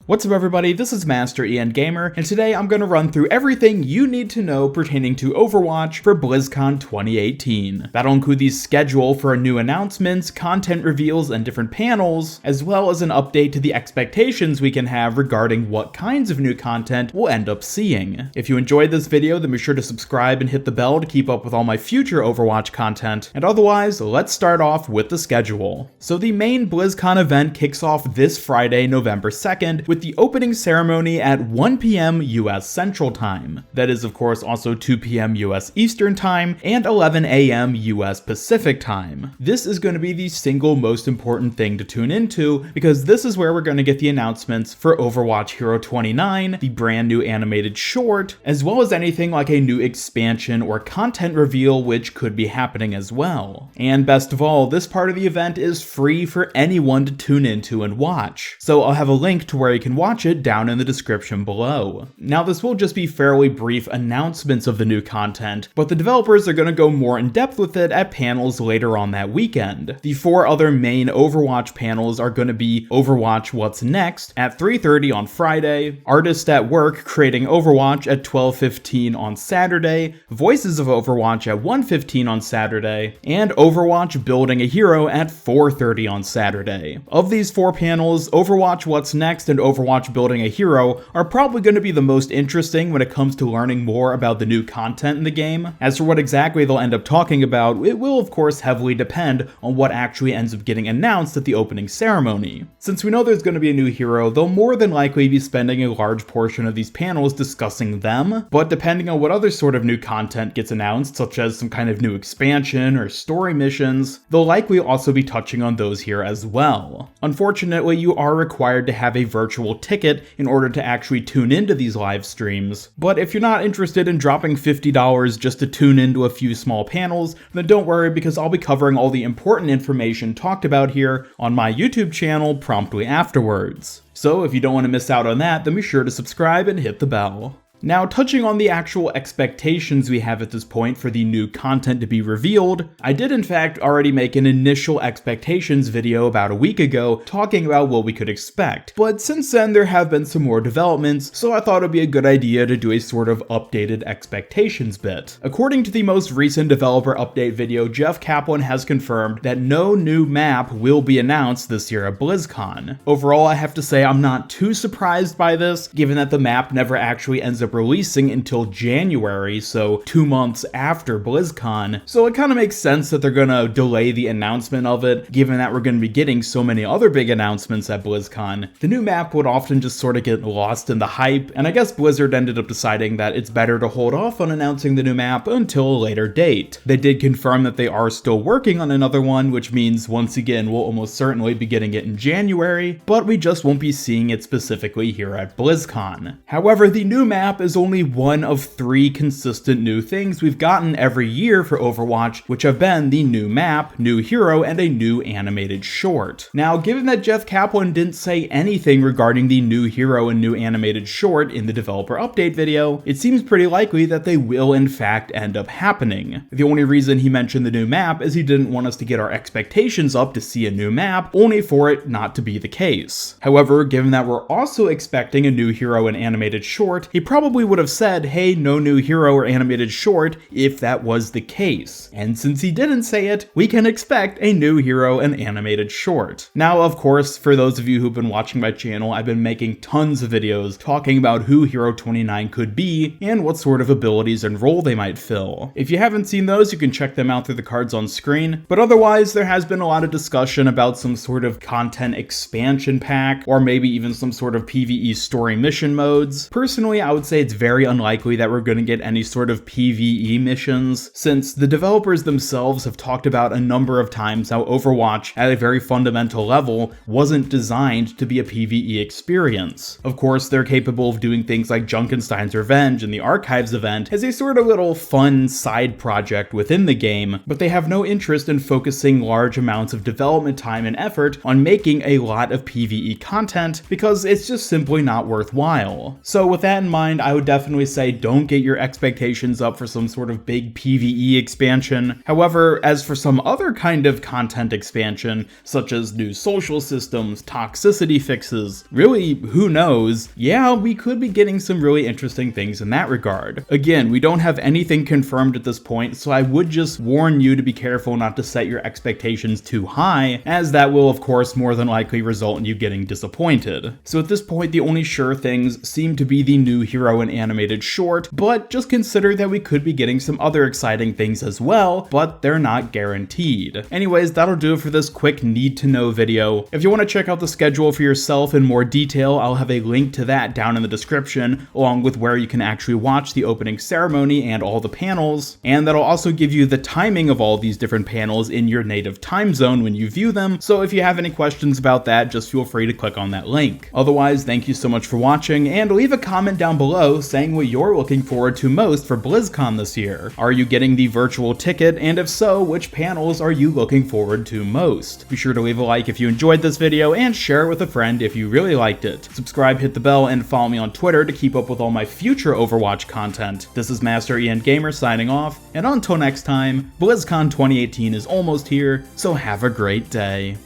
What's up everybody, this is Master EN Gamer, and today I'm going to run through everything you need to know pertaining to Overwatch for BlizzCon 2018. That'll include the schedule for new announcements, content reveals, and different panels, as well as an update to the expectations we can have regarding what kinds of new content we'll end up seeing. If you enjoyed this video, then be sure to subscribe and hit the bell to keep up with all my future Overwatch content, and otherwise, let's start off with the schedule. So the main BlizzCon event kicks off this Friday, November 2nd, with the opening ceremony at 1 p.m. US Central Time. That is, of course, also 2 p.m. US Eastern Time and 11 a.m. US Pacific Time. This is going to be the single most important thing to tune into because this is where we're going to get the announcements for Overwatch Hero 29, the brand new animated short, as well as anything like a new expansion or content reveal which could be happening as well. And best of all, this part of the event is free for anyone to tune into and watch. So I'll have a link to where you can watch it down in the description below. Now this will just be fairly brief announcements of the new content, but the developers are going to go more in depth with it at panels later on that weekend. The 4 other main Overwatch panels are going to be Overwatch What's Next at 3:30 on Friday, Artists at Work Creating Overwatch at 12:15 on Saturday, Voices of Overwatch at 1:15 on Saturday, and Overwatch Building a Hero at 4:30 on Saturday. Of these 4 panels, Overwatch What's Next and Overwatch Building a Hero are probably going to be the most interesting when it comes to learning more about the new content in the game. As for what exactly they'll end up talking about, it will of course heavily depend on what actually ends up getting announced at the opening ceremony. Since we know there's going to be a new hero, they'll more than likely be spending a large portion of these panels discussing them, but depending on what other sort of new content gets announced, such as some kind of new expansion or story missions, they'll likely also be touching on those here as well. Unfortunately, you are required to have a virtual ticket in order to actually tune into these live streams, but if you're not interested in dropping $50 just to tune into a few small panels, then don't worry because I'll be covering all the important information talked about here on my YouTube channel promptly afterwards. So if you don't want to miss out on that, then be sure to subscribe and hit the bell. Now, touching on the actual expectations we have at this point for the new content to be revealed, I did in fact already make an initial expectations video about a week ago talking about what we could expect, but since then there have been some more developments, so I thought it would be a good idea to do a sort of updated expectations bit. According to the most recent developer update video, Jeff Kaplan has confirmed that no new map will be announced this year at BlizzCon. Overall, I have to say I'm not too surprised by this, given that the map never actually ends up releasing until January, so 2 months after BlizzCon, so it kind of makes sense that they're gonna delay the announcement of it, given that we're gonna be getting so many other big announcements at BlizzCon. The new map would often just sort of get lost in the hype, and I guess Blizzard ended up deciding that it's better to hold off on announcing the new map until a later date. They did confirm that they are still working on another one, which means once again we'll almost certainly be getting it in January, but we just won't be seeing it specifically here at BlizzCon. However, the new map is only one of 3 consistent new things we've gotten every year for Overwatch, which have been the new map, new hero, and a new animated short. Now, given that Jeff Kaplan didn't say anything regarding the new hero and new animated short in the developer update video, it seems pretty likely that they will in fact end up happening. The only reason he mentioned the new map is he didn't want us to get our expectations up to see a new map, only for it not to be the case. However, given that we're also expecting a new hero and animated short, he probably would have said, hey, no new hero or animated short if that was the case. And since he didn't say it, we can expect a new hero and animated short. Now, of course, for those of you who've been watching my channel, I've been making tons of videos talking about who Hero 29 could be and what sort of abilities and role they might fill. If you haven't seen those, you can check them out through the cards on screen, but otherwise there has been a lot of discussion about some sort of content expansion pack, or maybe even some sort of PvE story mission modes. Personally, I would say it's very unlikely that we're going to get any sort of PvE missions, since the developers themselves have talked about a number of times how Overwatch, at a very fundamental level, wasn't designed to be a PvE experience. Of course, they're capable of doing things like Junkenstein's Revenge and the Archives event as a sort of little fun side project within the game, but they have no interest in focusing large amounts of development time and effort on making a lot of PvE content because it's just simply not worthwhile. So with that in mind, I would definitely say don't get your expectations up for some sort of big PvE expansion. However, as for some other kind of content expansion, such as new social systems, toxicity fixes, really, who knows? Yeah, we could be getting some really interesting things in that regard. Again, we don't have anything confirmed at this point, so I would just warn you to be careful not to set your expectations too high, as that will of course more than likely result in you getting disappointed. So at this point, the only sure things seem to be the new hero and animated short, but just consider that we could be getting some other exciting things as well, but they're not guaranteed. Anyways, that'll do it for this quick need to know video. If you want to check out the schedule for yourself in more detail, I'll have a link to that down in the description, along with where you can actually watch the opening ceremony and all the panels, and that'll also give you the timing of all these different panels in your native time zone when you view them, so if you have any questions about that, just feel free to click on that link. Otherwise, thank you so much for watching, and leave a comment down below saying what you're looking forward to most for BlizzCon this year. Are you getting the virtual ticket, and if so, which panels are you looking forward to most? Be sure to leave a like if you enjoyed this video, and share it with a friend if you really liked it. Subscribe, hit the bell, and follow me on Twitter to keep up with all my future Overwatch content. This is Master Ian Gamer signing off, and until next time, BlizzCon 2018 is almost here, so have a great day.